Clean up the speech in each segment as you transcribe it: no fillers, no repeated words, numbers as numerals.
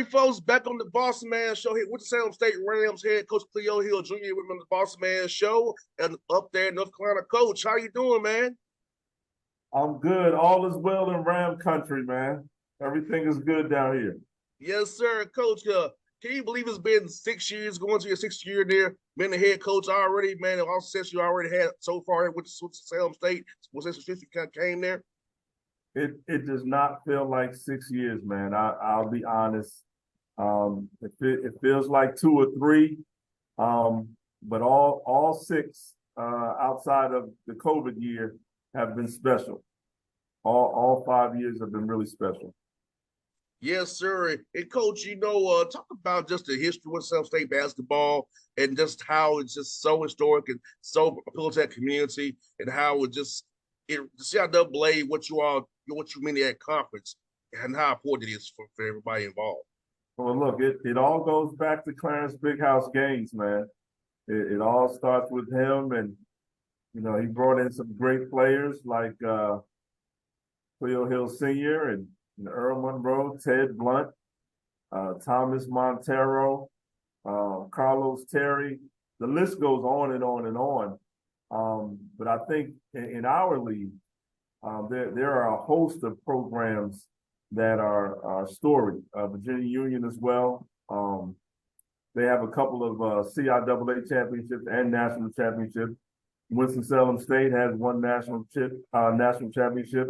right, folks, back on the Bossman show here with the Winston-Salem State Rams head coach Cleo Hill Jr. with me on the Bossman show and up there in North Carolina. Coach, how you doing, man? I'm good. All is well in Ram country, man. Everything is good down here. Yes, sir, Coach. Can you believe it's been 6 years, going to your sixth year there, been the head coach already, man? And all success you already had so far with Winston-Salem State, since you kind of came there. It does not feel like 6 years, man. I'll be honest. It feels like two or three, but all six outside of the COVID year have been special. All 5 years have been really special. Yes, sir. And Coach, talk about just the history of South State basketball and just how it's just so historic and so appealing to that community, and how the CIAA, what you mean at conference, and how important it is for everybody involved. Well, look, it all goes back to Clarence Big House Gaines, man. It all starts with him, and he brought in some great players like Cleo Hill Sr. and Earl Monroe, Ted Blunt, Thomas Montero, Carlos Terry. The list goes on and on and on. But I think in our league, there are a host of programs that are storied. Virginia Union as well. They have a couple of CIAA championships and national championships. Winston-Salem State has one national championship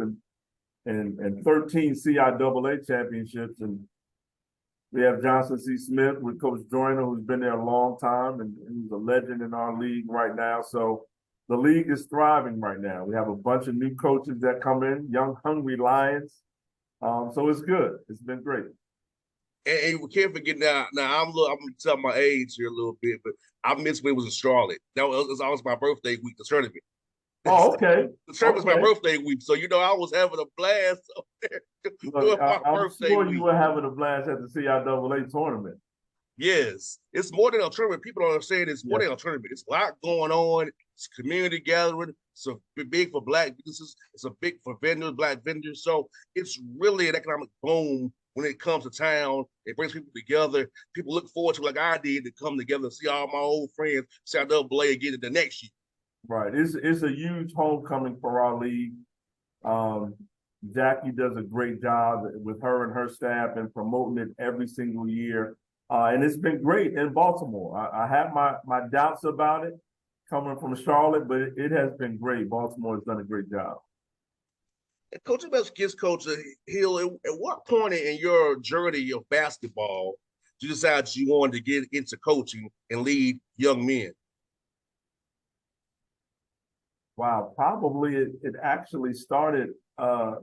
and 13 CIAA championships. And we have Johnson C. Smith with Coach Joyner, who's been there a long time and who's a legend in our league right now. So the league is thriving right now. We have a bunch of new coaches that come in, young, hungry Lions. So it's good. It's been great. And we can't forget now. Now I'm gonna tell my age here a little bit, but I missed when it was in Charlotte. That was always my birthday week, the tournament. Oh, okay. The tournament was my birthday week, so I was having a blast up there Look, I'm birthday sure week. you were having a blast at the CIAA tournament. Yes, it's more than a tournament. People don't understand it's more than a tournament. It's a lot going on. It's community gathering. It's a big for black businesses. It's a big for vendors, black vendors. So it's really an economic boom when it comes to town. It brings people together. People look forward to, like I did, to come together and see all my old friends, CIAA again the next year. Right. It's a huge homecoming for our league. Jackie does a great job with her and her staff and promoting it every single year. And it's been great in Baltimore. I have my doubts about it coming from Charlotte, but it has been great. Baltimore has done a great job. And Coach, about kids, Coach Hill, at what point in your journey of basketball did you decide you wanted to get into coaching and lead young men? Wow, probably it actually started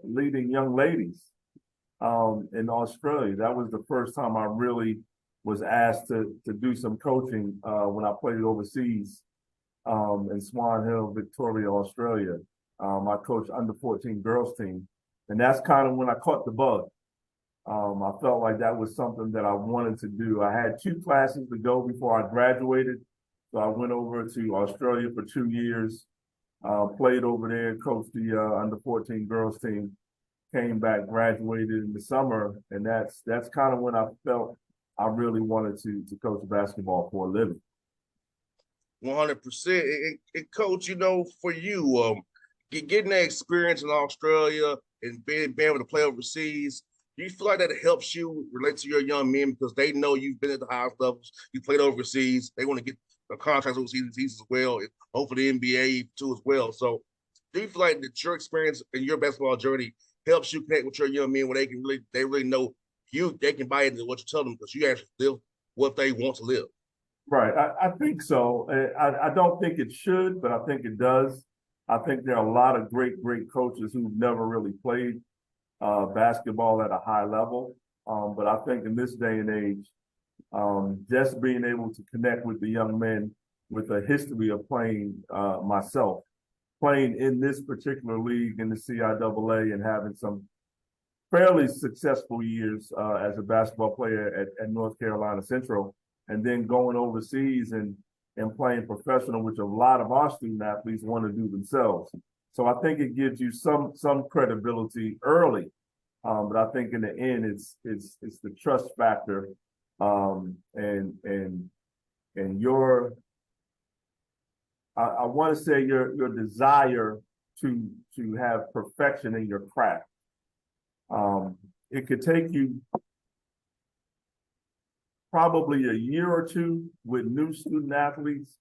leading young ladies in Australia. That was the first time I really was asked to do some coaching when I played overseas in Swan Hill, Victoria, Australia. I coached under 14 girls team, and that's kind of when I caught the bug. I felt like that was something that I wanted to do. I had 2 classes to go before I graduated, so I went over to Australia for 2 years. Played over there, coached the under 14 girls team, came back, graduated in the summer, and that's kind of when I felt I really wanted to coach basketball for a living. 100%. And Coach, for you, getting that experience in Australia and being able to play overseas, do you feel like that helps you relate to your young men because they know you've been at the highest levels, you played overseas, they want to get the contracts overseas as well, and hopefully the NBA too as well. So do you feel like that your experience in your basketball journey helps you connect with your young men where they really know you, they can buy into what you tell them because you actually live what they want to live? Right. I think so. I don't think it should, but I think it does. I think there are a lot of great coaches who've never really played basketball at a high level. But I think in this day and age, just being able to connect with the young men with a history of playing myself, playing in this particular league in the CIAA and having some fairly successful years as a basketball player at North Carolina Central, and then going overseas and playing professional, which a lot of our student athletes want to do themselves. So I think it gives you some credibility early But I think in the end, it's the trust factor, and your I want to say your desire to have perfection in your craft. It could take you probably a year or two with new student athletes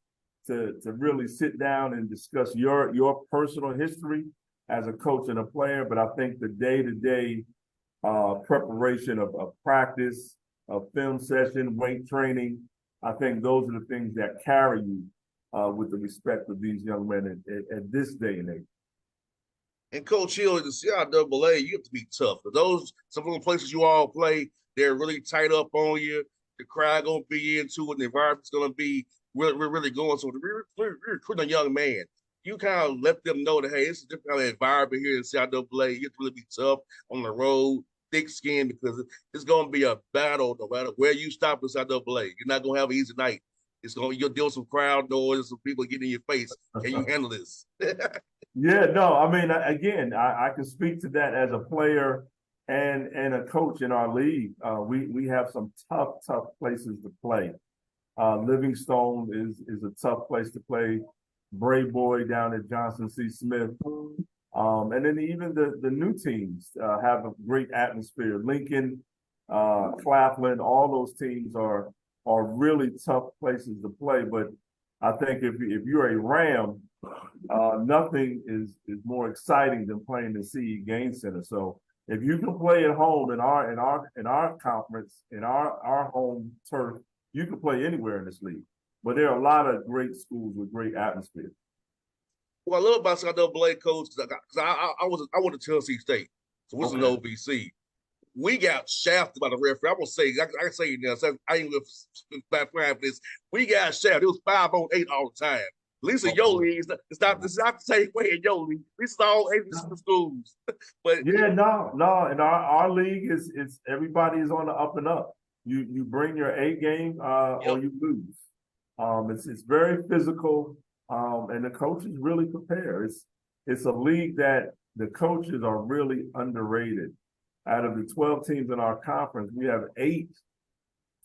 to really sit down and discuss your personal history as a coach and a player. But I think the day-to-day preparation of practice, of film session, weight training, I think those are the things that carry you with the respect of these young men at this day and age. And Coach Hill, the CIAA, you have to be tough. Some of the places you all play, they're really tight up on you. The crowd gonna be into it. The environment's gonna be really going. So we're recruiting a young man. You kind of let them know that, hey, it's a different kind of environment here in CIAA. You have to really be tough on the road, thick skin, because it's gonna be a battle no matter where you stop in CIAA. You're not gonna have an easy night. You'll deal with some crowd noise, some people getting in your face. Can you handle this? Yeah, no, I mean, again, I can speak to that as a player and a coach in our league. We have some tough places to play. Livingstone is a tough place to play. Bray Boy down at Johnson C. Smith. And then even the new teams have a great atmosphere. Lincoln, Claflin, all those teams are really tough places to play. But I think if you're a Ram, nothing is more exciting than playing the CE Game Center. So if you can play at home in our conference, in our home turf, you can play anywhere in this league. But there are a lot of great schools with great atmosphere. Well, I love about CIAA, coach, because I went to Tennessee State, so this is an OVC. We got shafted by the referee. I'm gonna say, I can say it now. So I ain't with back for this. We got shafted. It was 5-on-8 all the time. At least in your league, it's not the same way in your league. This is all 8 schools. But yeah, no. In our league is everybody is on the up and up. You bring your A game or you lose. It's very physical, and the coaches really prepare. It's a league that the coaches are really underrated. Out of the 12 teams in our conference, we have 8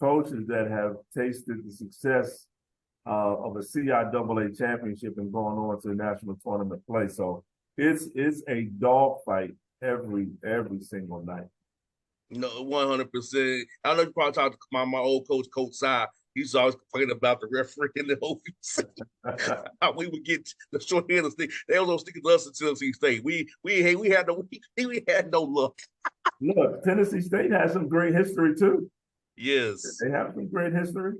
coaches that have tasted the success of a CIAA championship and going on to the national tournament play. So it's a dogfight every single night. No, 100%. I know you probably talked to my old coach, Coach Si. He's always complaining about the referee in the OVC. We would get the short end of stick. They was sticking to us at Tennessee State. We had no luck. Look, Tennessee State has some great history too. Yes, they have some great history.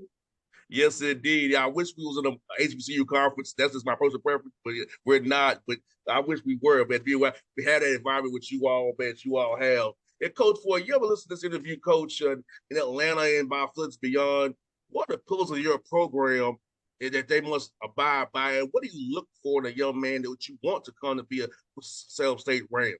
Yes, indeed. I wish we was in a HBCU conference. That's just my personal preference, but we're not. But I wish we were. But we had that environment with you all, that you all have. And Coach Ford, you ever listen to this interview, Coach, in Atlanta and by Floods Beyond? What are the pillars of your program that they must abide by? And what do you look for in a young man that you want to come to be a Salem State Ram?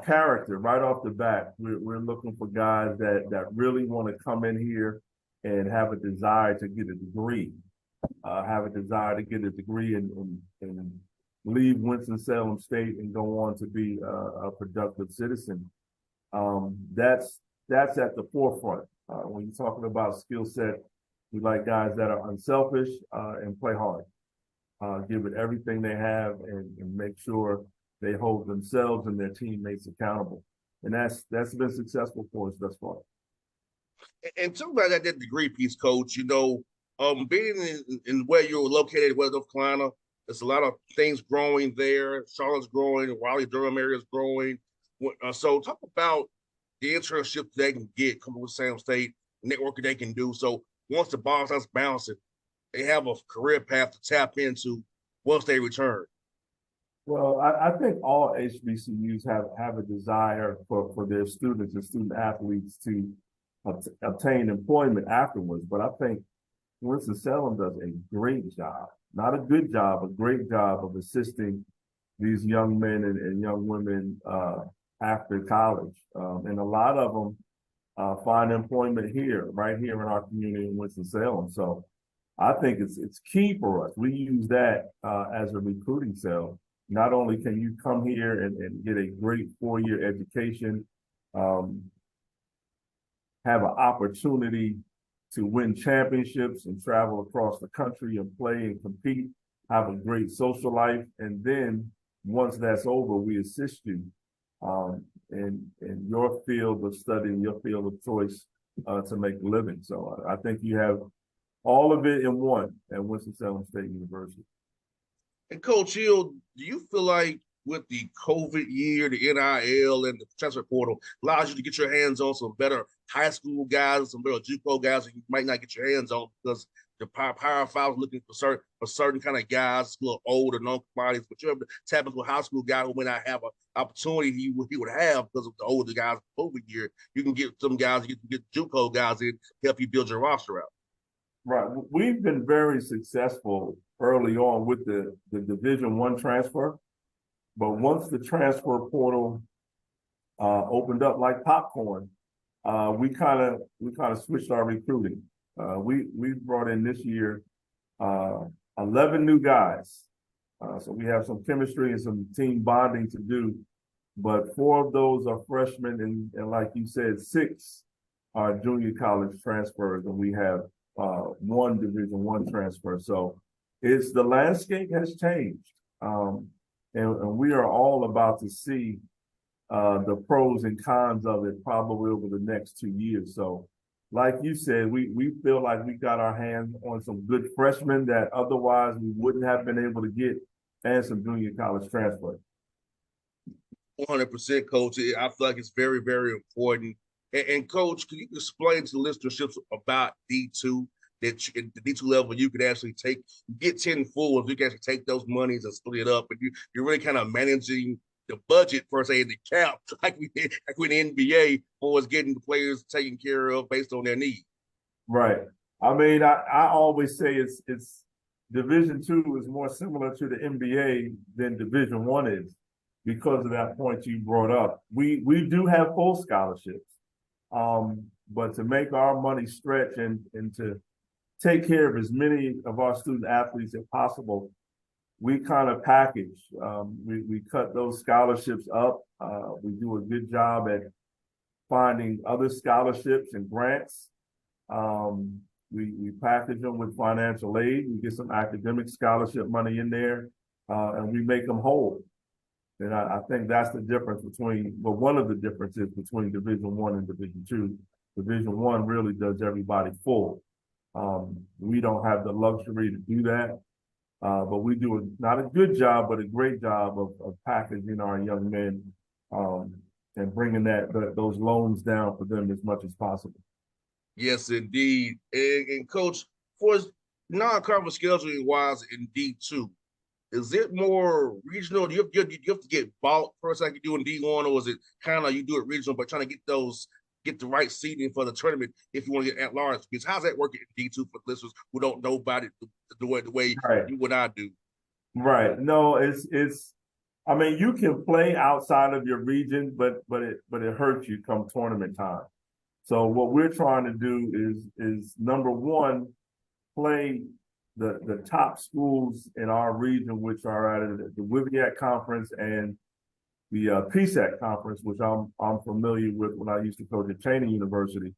Character right off the bat. We're looking for guys that really want to come in here and have a desire to get a degree, and leave Winston-Salem State and go on to be a productive citizen. That's at the forefront. When you're talking about skill set, we like guys that are unselfish and play hard, give it everything they have, and make sure they hold themselves and their teammates accountable. And that's been successful for us thus far. And talk about that degree piece, Coach. Being in where you're located, West North Carolina, there's a lot of things growing there. Charlotte's growing, the Raleigh-Durham area is growing. So talk about the internship they can get coming with Salem State, networking they can do. So once the ball starts bouncing, they have a career path to tap into once they return. Well, I think all HBCUs have a desire for their students and student athletes to obtain employment afterwards. But I think Winston-Salem does a great job, not a good job, a great job of assisting these young men and young women after college. And a lot of them find employment right here in our community in Winston-Salem. So I think it's key for us. We use that as a recruiting cell. Not only can you come here and get a great 4-year education um, have an opportunity to win championships and travel across the country and play and compete, have a great social life. And then once that's over, we assist you in your field of study, in your field of choice to make a living. So I think you have all of it in one at Winston-Salem State University. And Coach Hill, do you feel like with the COVID year, the NIL and the transfer portal allows you to get your hands on some better high school guys, some better JUCO guys that you might not get your hands on because the Power Five is looking for certain kind of guys, a little older, known commodities, but you're able to tap into a high school guy who may not have an opportunity he would have because of the older guys COVID year. You can get some guys, you can get JUCO guys in, help you build your roster out. Right. We've been very successful early on with the Division I transfer. But once the transfer portal opened up like popcorn, we kind of switched our recruiting. We brought in this year 11 new guys. So we have some chemistry and some team bonding to do. But 4 of those are freshmen, and like you said, 6 are junior college transfers, and we have 1 Division I transfer. So the landscape has changed. And we are all about to see the pros and cons of it probably over the next 2 years. So like you said, we feel like we got our hands on some good freshmen that otherwise we wouldn't have been able to get, and some junior college transfer. 100%, Coach. I feel like it's very, very important. And Coach, can you explain to the listenerships about D2? That at the D2 level, you could actually get 10 fulls. You can actually take those monies and split it up, and you're really kind of managing the budget per se, the cap, like we in the NBA, for us getting the players taken care of based on their needs. Right. I mean, I always say it's Division II is more similar to the NBA than Division I is because of that point you brought up. We do have full scholarships, but to make our money stretch and to take care of as many of our student athletes as possible, we kind of package. We cut those scholarships up. We do a good job at finding other scholarships and grants. We package them with financial aid. We get some academic scholarship money in there, and we make them whole. And I think that's the difference one of the differences between Division I and Division II. Division I really does everybody full. We don't have the luxury to do that, but we do not a good job, but a great job of packaging our young men and bringing those loans down for them as much as possible. Yes, indeed. And Coach, for non-conference scheduling wise in D2, is it more regional? Do you have to get bought first like you do in D1, or is it kind of you do it regional, but trying to get the right seating for the tournament if you want to get at large? Because how's that working in D2 for listeners who don't know about it the way Right. you and I do? Right. No, I mean, you can play outside of your region, but it hurts you come tournament time. So what we're trying to do is number one, play the top schools in our region, which are at the WIVIAC conference and the PSAC conference, which I'm familiar with when I used to coach at Cheney University.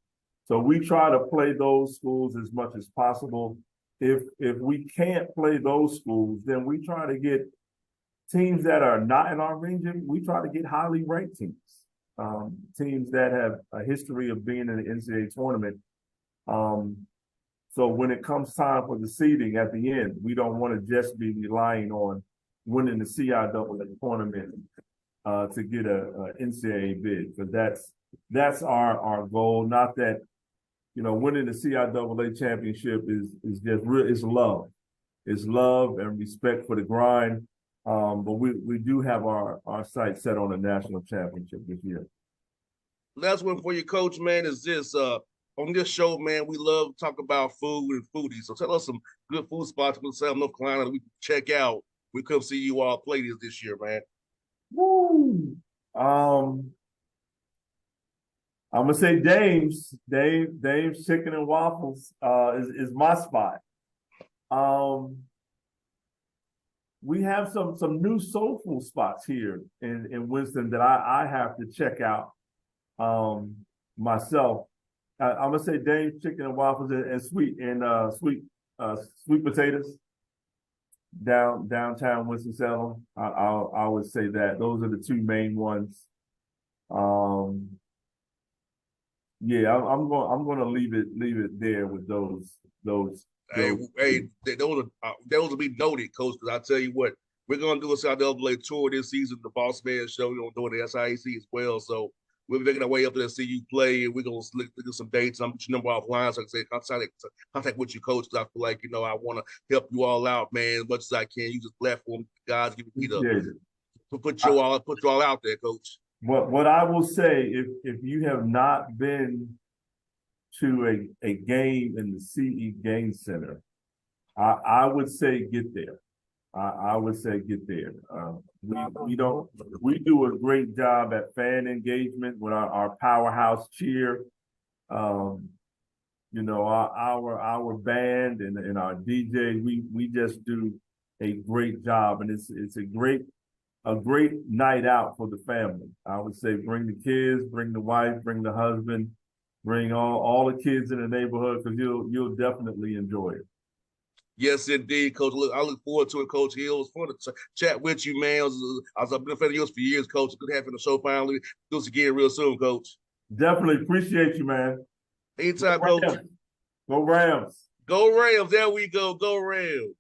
So we try to play those schools as much as possible. If we can't play those schools, then we try to get teams that are not in our region. We try to get highly ranked teams, teams that have a history of being in the NCAA tournament. So when it comes time for the seeding at the end, we don't want to just be relying on winning the CIAA tournament to get a NCAA bid, because that's our goal. Not that, winning the CIAA championship is just real. It's love and respect for the grind. But we do have our sights set on a national championship this year. Last one for you, Coach, man, is this. On this show, man, we love to talk about food and foodies. So tell us some good food spots in South North Carolina that we can check out. We come see you all play this year, man. Woo! I'm gonna say Dave's Chicken and Waffles is my spot. We have some new soul food spots here in Winston that I have to check out. myself. I'm gonna say Dave's Chicken and Waffles and sweet potatoes downtown Winston-Salem. I would say that those are the two main ones. Um, yeah, I'm gonna leave it there with those. Hey, those will be noted, Coach. Because I tell you what, we're gonna do a South LA tour this season. The Bossman show. We're gonna do the SIAC as well. So we're making our way up there to see you play, and we're gonna look at some dates. I'm put your number offline, so I can say contact with you, Coach. Because I feel like I want to help you all out, man, as much as I can. Use this platform, guys, give me the Appreciate it. put you all out there, Coach. What I will say, if you have not been to a game in the CE Game Center, I would say get there. I would say get there. We do a great job at fan engagement with our powerhouse cheer. Our band and our DJ, we just do a great job, and it's a great night out for the family. I would say bring the kids, bring the wife, bring the husband, bring all the kids in the neighborhood, because you'll definitely enjoy it. Yes, indeed, Coach. I look forward to it, Coach Hill. It's fun to chat with you, man. I've been a fan of yours for years, Coach. Good having the show finally. Do this again real soon, Coach. Definitely appreciate you, man. Anytime, Coach. Go Rams. Go Rams. There we go. Go Rams.